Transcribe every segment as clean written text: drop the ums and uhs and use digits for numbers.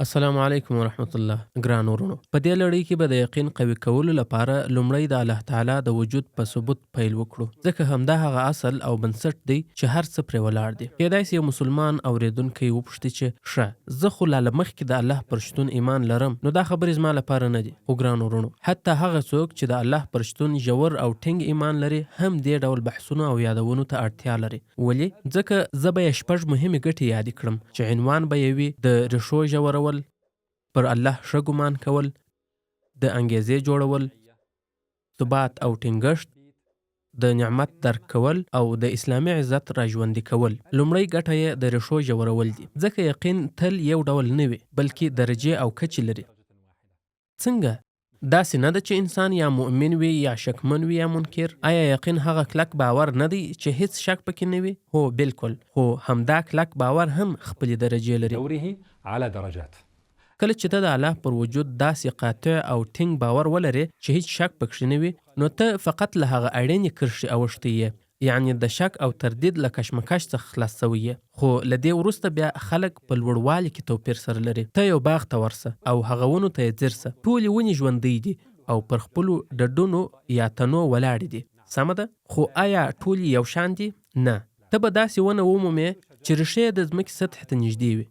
السلام علیکم ورحمت الله. ګران ورونو، په دې لړۍ کې به د یقین قوي کولو لپاره لومړی د الله تعالی د وجود په ثبوت پیل وکړو، ځکه همدا هغه اصل او بنسټ دی چې هر څه پرې ولاړ دی. کیدای سي یو مسلمان اوریدونکی وپوښتي چې ښه، زه خو لا له مخکې د الله پر شتون ایمان لرم، نو دا خبرې زما لپاره نه دي. خو ګران ورونو، حتی هغه څوک چې د الله پر شتون ژور او ټینګ ایمان لري هم دې ډول بحثونو او یادونو ته اړتیا لري. ولې؟ ځکه زه به یې 6 مهمې ګټې یادې کړم چې عنوان به یې وي د ریښو ژورول، پر الله ښه ګمان کول، د انګیزې جوړول، ثبات او ټینګښت، د نعمت درک کول او د اسلامي عزت راژوندي کول. لومړی ګټه یې د ریښو ژورول دي، ځکه یقین تل یو ډول نه وي، بلکې درجې او کچې لري. څنګه؟ داسې نه ده چې انسان یا مؤمن وي یا شکمن وي یا منکر. آیا یقین هغه کلک باور نه دی چې هیڅ شک پکې نه وي؟ هو بالکل. خو همدا کلک باور هم خپلې درجې لري. دوره على درجات. کله چې ته د الله پر وجود داسې قاطع او ټینګ باور ولرې چې هیڅ شک پکې نه وي، نو ته فقط له هغه اړینې کرښې اوښتی یې، یعنی د شک او تردید له کشمکش څخه خلاص سوی یې. خو له دې وروسته بیا خلک په لوړوالي کې توپیر سره لري. ته یو باغ ته ورسه او هغه ونو ته یې ځیر سه، ټولې ونې ژوندۍ دي او پر خپلو ډډونو یا تنو ولاړې دي. سمه ده؟ خو آیا ټولې یو شان دي؟ نه. ته به داسې ونه ومومې چې ریښې یې د ځمکې سطحې ته نږدې وي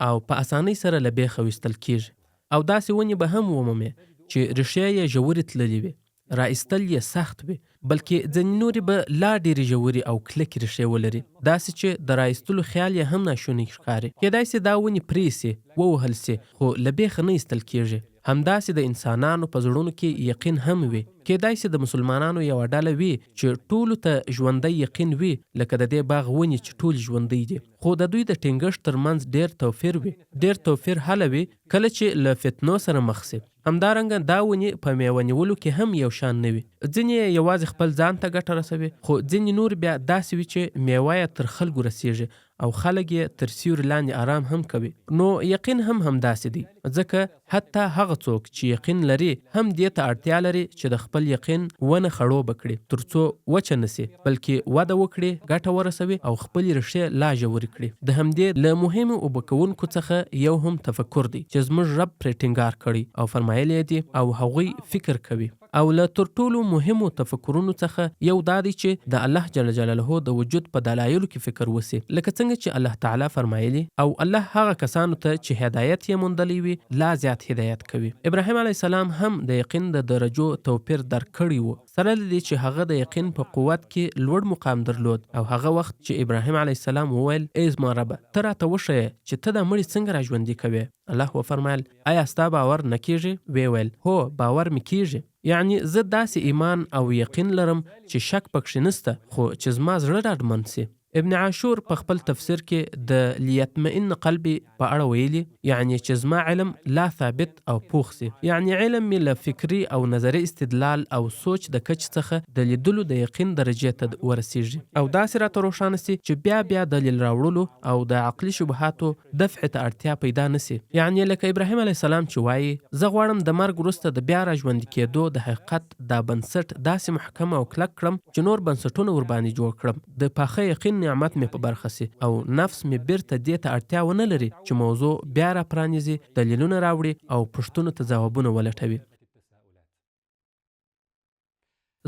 او په اسانۍ سره له بیخه ویستل کیږي، او داسې ونې به هم ومومې چې ریښې یې ژورې تللې وي، را ایستل یې سخت وي، بلکې ځینې نورې به لا ډېرې ژورې او کلکې ریښې ولري، داسې چې د را ایستلو خیال یې هم ناشونی ښکاري. کیدای سي دا ونې پرې سي، ووهل سي، خو له بیخه نه ایستل کیږي. همداسې د انسانانو په زړونو کې یقین هم وي. کیدای سي د مسلمانانو یوه ډله وي چې ټولو ته ژوندی یقین وي، لکه د دې باغ ونې چې ټول ژوندی دي، خو د دوی د ټینګښت ترمنځ ډېر توپیر وي. ډېر توپیر هله وي کله چې له فتنو سره مخ سي. همدارنګه دا ونې په میوه نیولو کې هم یو شان نه وي. ځینې یې یوازې خپل ځان ته ګټه رسوي، خو ځینې نور بیا داسې وي چې میوه یې تر خلکو رسیږي او خلک یې تر سیوري لاندې آرام هم کوي. نو یقین هم همداسې دی، ځکه حتی هغه څوک چې یقین لري هم دې ته اړتیا لري چې د خپل یقین ونه خړوبه کړي، تر څو وچه نسي، بلکې وده وکړي، ګټه ورسوي او خپلې ریښې لا ژورې کړي. د همدې له مهمو اوبه کوونکو څخه یو هم تفکر دی چې زموږ رب پرې ټینګار کړی او فرمایلی دی او هغوی فکر کوي. او له تر ټولو مهمو تفکرونو څخه یو دا دی چې د الله جل جلاله د وجود په دلایلو کې فکر وسي، لکه څنګه چې الله تعالی فرمایلی، او الله هغه کسانو ته چې هدایت یې موندلی وي لا زیات هدایت کوي. ابراهیم علیه السلام هم د یقین د درجو توپیر درک کړی و، سره له دې چې هغه د یقین په قوت کې لوړ مقام درلود. او هغه وخت چې ابراهیم علیه السلام وویل ای زما ربه، ته راته وښیه چې ته دا مړي څنګه راژوندي کوې، الله وفرمایل آیا ستا باور نه کیږي؟ ویې ویل هو، باور مې کیږي، یعنی زه داسې ایمان او یقین لرم چې شک پکښې نسته، خو چې زما زړه ډاډمن سي. ابن عاشور په خپل تفسیر کې د لیطمئن قلبي په اړه ویلي، یعنی چې زما علم لا ثابت او پوخ سي، یعنی علم مې له فکري او نظري استدلال او سوچ د کچ څخه د لیدلو د یقین درجې ته ورسیږي، او داسې راته روښانه سي چې بیا دلیل راوړلو او د عقلي شبهاتو دفع ته اړتیا پیدا نسي. یعنی لکه ابراهیم علیه السلام چې وایي زه غواړم د مرګ وروسته د بیا راژوندي کېدو د حقیقت دا بنسټ داسې محکم او کلک کړم چې نور بنسټونه ورباندې جوړ کړم، د پاخه یقین نعمت مې په برخه سي، او نفس مې بیرته دې ته اړتیا ونه لري چې موضوع بیا را پرانیزي، دلیلونه راوړي او پوښتنو ته ځوابونه ولټوي.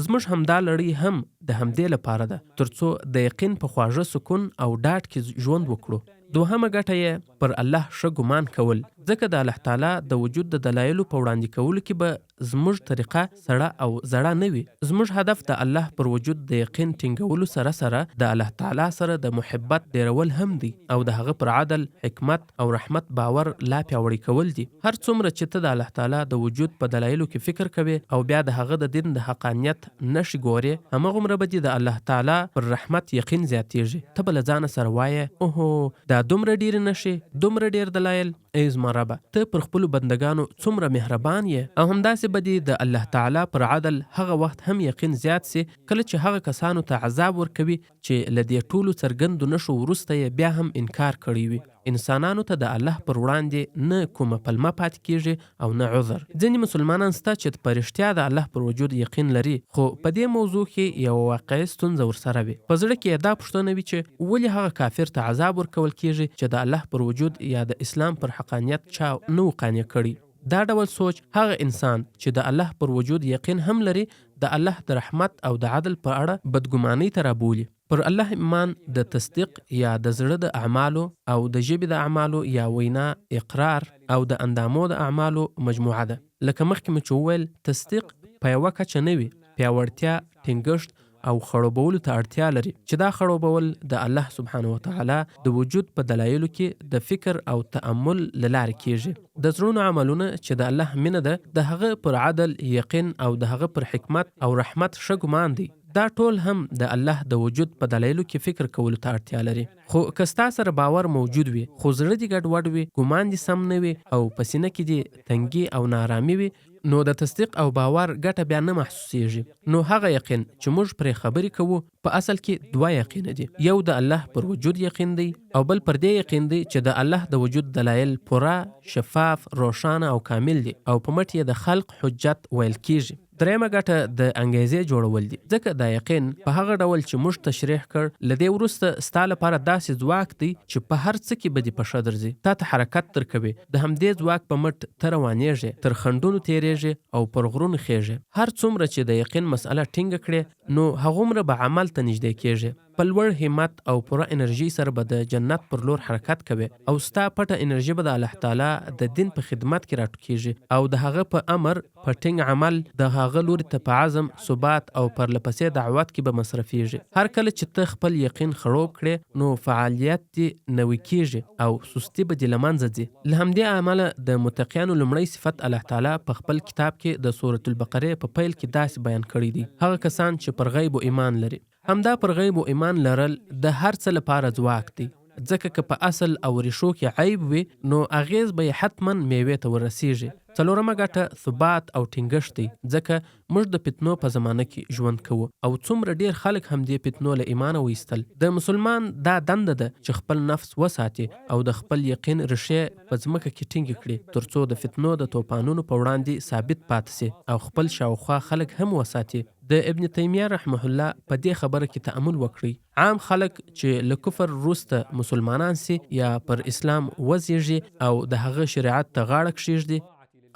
زموږ همدا لړۍ هم د همدې لپاره ده، ترڅو د یقین په خواږه سکون او ډاډ کې ژوند وکړو. دوهمه ګټه یې پر الله ښه ګمان کول، ځکه د الله تعالی د وجود د دلایلو په وړاندې کولو کې به زموږ طریقه سړه او زړه نه وي. زموږ هدف د الله پر وجود د یقین ټینګولو سره سره د الله تعالی سره د محبت ډیرول هم دي، او د هغه پر عدل، حکمت او رحمت باور لا پیاوړی کول دي. هر څومره چې ته د الله تعالی د وجود په دلایلو کې فکر کوي او بیا د هغه د دین د حقانیت نشي ګوري، همغومره به د الله تعالی پر رحمت یقین زیاتیږي. ته به له ځانه سره وایې اوهو، دا دومره ډیر نشي، دومره ډیر دلایل، ای زما ربه، ته پر خپلو بندگانو څومره مهربان یې. او همداسې به دې د الله تعالی پر عدل هغه وخت هم یقین زیات سي کله چې هغه کسانو ته عذاب ورکوي چې له دې ټولو څرګندو نښو وروسته یې بیا هم انکار کړی وي. انسانانو ته د الله پر وړاندې نه کومه پلمه پاتې کیږي او نه عذر. ځینې مسلمانان سته چې په رښتیا د الله پر وجود یقین لري، خو په دې موضوع کې یو واقعي ستونزه ورسره وي. په زړه کې یې دا پوښتنه وي چې ولې هغه کافر ته عذاب ورکول کیږي چې د الله پر وجود یا د اسلام پر حقانیت چا نه و قانع کړي. دا ډول سوچ هغه انسان چې د الله پر وجود یقین هم لري د الله د رحمت او د عدل په اړه بدګمانۍ ته رابولي. پر الله ایمان د تصدیق یا د زړه د اعمالو او د ژبې د اعمالو یا وینا اقرار او د اندامو د اعمالو مجموعه ده. لکه مخکې مې چې وویل، تصدیق په یوه کچه نه وي، پیاوړتیا، ټینګښت او خړوبولو ته اړتیا لري چې دا خړوبول د الله سبحانه وتعالی د وجود په دلایلو کې د فکر او تأمل له لارې کیږي. د زړونو عملونه چې د الله مینه ده، د هغه پر عدل یقین او د هغه پر حکمت او رحمت ښه ګمان دی، دا ټول هم د الله د وجود په دلایلو کې فکر کولو ته اړتیا لري. خو که ستا سره باور موجود وي خو زړه دې ګډوډ وي، ګمان دې سم نه وي او په سینه کې دې تنګي او نارامي وي، نو د تصدیق او باور ګټه بیا نه محسوسیږي. نو هغه یقین چې موږ پرې خبرې کوو په اصل کې دوه یقین دي. یو د الله پر وجود یقین دی او بل پر دې یقین دی چې د الله د وجود دلایل پوره، شفاف، روښانه او کامل دي او په مټ یې د خلق حجت ویل کیږي. درېیمه ګټه د انګیزې جوړول دي، ځکه دا یقین په هغه ډول چې موږ تشریح کړ له دې وروسته ستا لپاره داسې ځواک دی چې په هر څه کې به دې په ښه درځي، تا ته حرکت درکوي. د همدې ځواک په مټ ته روانېږي، تر خنډونو تېرېږي او پر غرونو خېږي. هر څومره چې د یقین مسئله ټینګه کړې نو هغومره به عمل ته نږدې کېږي. په لوړ همت او پوره انرژي سره به د جنت پر لور حرکت کوي او ستا پټه انرژي به د الله تعالی د دین په خدمت کې راټوکېږي او د هغه په امر په ټینګ عمل د هغه لوري ته په عزم، ثبات او پرلپسې دعوت کې به مصرفېږي. هر کله چې ته خپل یقین خړوب کړې نو فعالیت دې نوي کېږي او سستي به دې له منځه ځي. له همدې امله د متقیانو لومړی صفت الله تعالی په خپل کتاب کې د سورة البقرې په پیل کې داسې بیان کړی دی: هغه کسان چې پر غیب ایمان لري. همدا پر غیب ایمان لرل د هر څه لپاره ځواک دی، ځکه که په اصل او ریښو کې عیب وي نو اغیز به یې حتما میوې ته ورسیږي. څلورمه ګټه ثبات او ټینګښت دی، ځکه موږ د فتنو په زمانه کې ژوند کوو او څومره ډیر خلک هم دې فتنو له ایمانه وایستل. د مسلمان دا دنده ده چې خپل نفس وساتي او د خپل یقین ریښې په ځمکه کې ټینګې کړي، ترڅو د فتنو د توپانونو په وړاندې ثابت پاتې سي او خپل شاوخوا خلک هم وساتي. د ابن تیمیه رحمه الله په دې خبره کې تأمل وکړي. عام خلک چې له کفر وروسته مسلمانان سي یا پر اسلام وزیږي او د هغه شریعت ته غاړه کښیږدي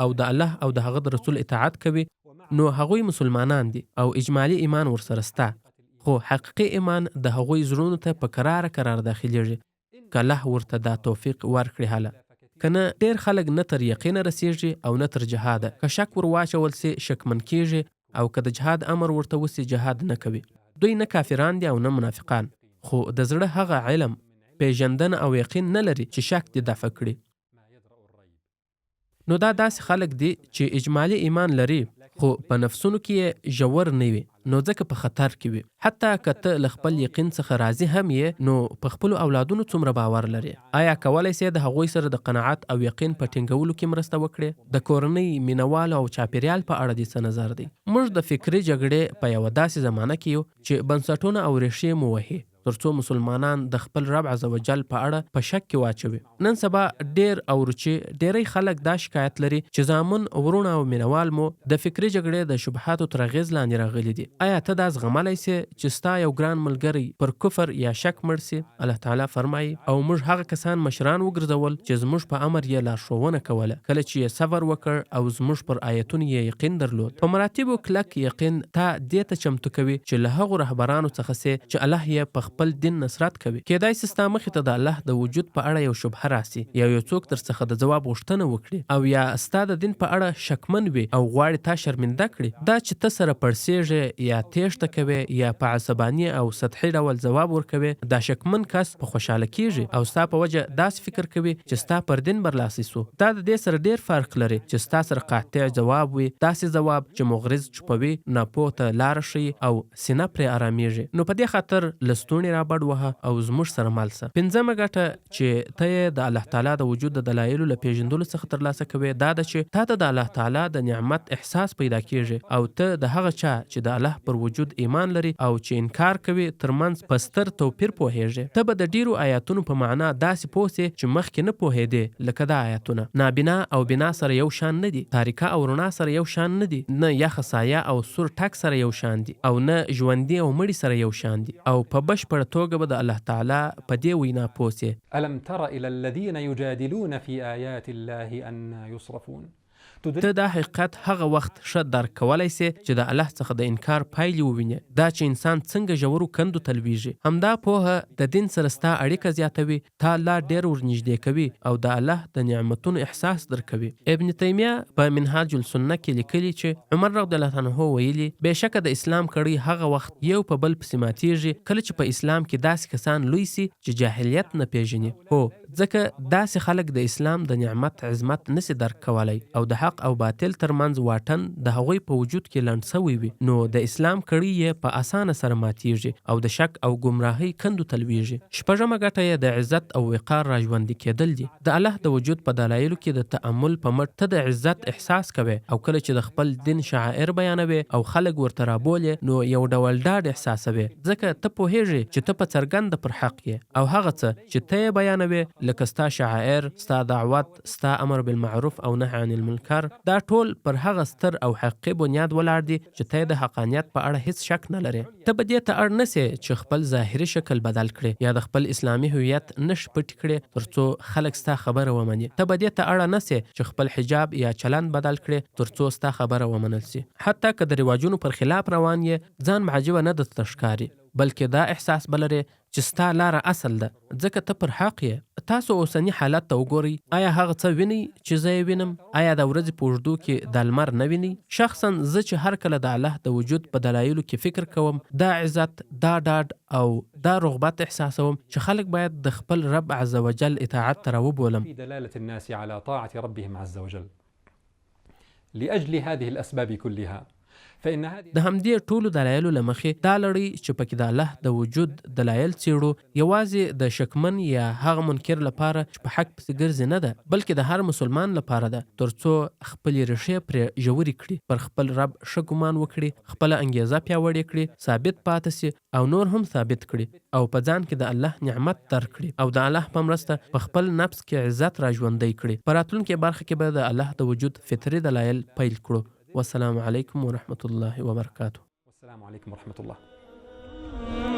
او د الله او د هغه د رسول اطاعت کوي، نو هغوی مسلمانان دي او اجمالی ایمان ورسره سته، خو حقیقي ایمان د هغوی زړونو ته په قرار داخليږي که الله ورته دا توفیق ورکړي. حاله کنه ډیر خلک نه تر یقین رسیږي او نه تر جهاد. که شک ور واچول سي شکمن کیږي او که د جهاد امر ورته وسي جهاد نه کوي. دوی نه کافران دي او نه منافقان، خو د زړه هغه علم، پیژندنه او یقین نه لري چې شک دې دفع کړي. نو دا داسې خلک دي چې اجمالی ایمان لري خو په نفسونو کې ژور نه وي، نو ځکه په خطر کې وي. حتی که ته له خپل یقین څخه راضي هم یې نو په خپلو اولادونو څومره باور لري. آیا کولی سې د هغوی سره د قناعت او یقین په ټینګولو کې مرسته وکړې؟ د کورنۍ، مینوالو او چاپیریال په اړه دې څه نظر دی؟ موږ د فکري جګړې په یوه داسې زمانه کې یو چې بنسټونه او ریښې مو وهي ترڅو مسلمانان د خپل رب عزوجل په اړه په شک کې واچوي. نن سبا ډیر او چې ډیری خلک دا شکایت لري چې زامن، ورونه او مینوال مو د فکري جګړې د شبهاتو تر اغیز لاندې راغلي دي. آیا ته دا زغملی سې چې ستا یو ګران ملګری پر کفر یا شک مړ سي؟ الله تعالی فرمایي: او موږ هغه کسان مشران وګرځول چې زموږ په امر یې لارښوونه کوله، کله چې یې صبر وکړ او زموږ پر آیتونو یې یقین درلود. په مراتبو کلک یقین تا دې ته چمتو کوي چې له هغو رهبرانو څخه سي چې الله یې په خپل دین نصرت کوي. کېدای سي ستا مخې ته د الله د وجود په اړه یو شبهه راسي یا یو څوک در څخه د ځواب غوښتنه وکړي او یا ستا د دین په اړه شکمن وي او غواړي تا شرمنده کړي. دا چې ته سره پړسېږې یا تېښته کوي یا په عصباني او سطحي ډول ځواب ورکوي، دا شکمن کس په خوشحاله کیږي او ستا په وجه داسې فکر کوي چې ستا پر دین برلاسی سو. دا د دې سره ډیر فرق لري چې ستا سره قاطع ځواب وي، داسې ځواب چې مغرض چوپوي، ناپوه ته لاره ښیي او سینه پرې آرامیږي. نو په دې خاطر له ستونزې لوڼې رابډ وهه او زموږ سره مل شه. پنځمه ګټه چې ته یې د الله تعالی د وجود د دلایلو له پیژندلو څخه ترلاسه کوې دا ده چې تا ته د الله تعالی د نعمت احساس پیدا کیږي او ته د هغه چا چې د الله پر وجود ایمان لري او چې انکار کوي ترمنځ په ستر توپیر پوهیږي. ته به د ډیرو آیاتونو په معنا داسې پوه سې چې مخکې نه پوهېدې، لکه دا آیاتونه نابینا او بنا سره یو شان نه دي، تاریکه او رڼا سره یو شان نه دي، نه یخه سایه او سور ټک سره یو شان دي، او نه ژوندي او مړي سره یو شان دي، او په بشپړه توګه به د الله تعالی په دې وینا پوه سې. الم تر الى الذين يجادلون في آيات الله ان يصرفون. ته دا حقیقت هغه وخت ښه درک کولی سې چې د الله څخه د انکار پایلې ووینې، دا چې انسان څنګه ژورو کندو ته لویږي. همدا پوهه د دین سره ستا اړیکه زیاتوي، تا لا ډېر ورنږدې کوي او د الله د نعمتونو احساس درکوي. ابن تیمیه په منهاج السنه کې لیکلي چې عمر رضی الله عنه ویلي بېشکه د اسلام کړۍ هغه وخت یو په بل پسې ماتیږي کله چې په اسلام کې داسې کسان لوی سي چې جاهلیت نه پیژني. هو ځکه داسې خلک د اسلام د نعمت عظمت نسي درک کولی او د حق او باطل ترمنځ واټن د هغوی په وجود کې لنډ سوی وي، نو د اسلام کړۍ یې په اسانه سره ماتیږي او د شک او ګمراهۍ کندو ته لویږي. شپږمه ګټه یې د عزت او وقار راژوندي کېدل دي. د الله د وجود په دلایلو کې د تأمل په مټ ته د عزت احساس کوي او کله چې د خپل دین شعائر بیانوي او خلک ورته رابولې نو یو ډول ډاډ احساسوي، ځکه ته پوهیږي چې ته په څرګند پر حق یې او هغه څه چې ته یې بیانوي لکه ستا شعائر، ستا دعوت، ستا امر بالمعروف او نهي عن المنکر، دا ټول پر هغه ستر او حقیقي بنیاد ولاړ دي چې ته د حقانیت په اړه هیڅ شک نه لري. ته به دې ته اړ نه سې چې خپل ظاهري شکل بدل کړې یا د خپل اسلامي هویت نښ پټ کړې ترڅو خلک ستا خبره ومني. ته به دې ته اړ نه سې چې خپل حجاب یا چلند بدل کړې ترڅو ستا خبره ومنل سي. حتی که د رواجونو پر خلاف روان یې ځان معجبه نه درته ښکاري، بلکې دا احساس بلري چې ستا لاره اصل ده ځکه ته پر حق یې. تاسو اوسني حالت ته وګورئ، آیا هغه څه وینئ چې زه یې وینم؟ آیا د ورځې په اوږدو کې د لمر نه وینئ؟ شخصا زه چې هر کله د الله د وجود په دلایلو کې فکر کوم، دا عزت، دا ډاډ او دا رغبت احساسوم چې خلک باید د خپل رب عز وجل اطاعت ته راوبولم. في دلالة الناس على طاعة ربهم عز وجل لأجل هذه الأسباب كلها. د همدې ټولو دلایلو له مخې دا لړۍ چې پکې د الله د وجود دلایل څېړو یوازې د شکمن یا هغه منکر لپاره چې په حق پسې ګرځي نه ده، بلکې د هر مسلمان لپاره ده ترڅو خپلې ریښې پرې ژورې کړي، پر خپل رب ښه ګمان وکړي، خپله انګیزه پیاوړې کړي، ثابت پاتې سي او نور هم ثابت کړي او په ځان کې د الله نعمت درکړي او د الله په مرسته په خپل نفس کې عزت را ژوندی کړي. په راتلونکې برخه کې به د الله د وجود فطري دلایل پیل کړو. والسلام علیکم ورحمة الله وبرکاته. والسلام علیکم ورحمة الله.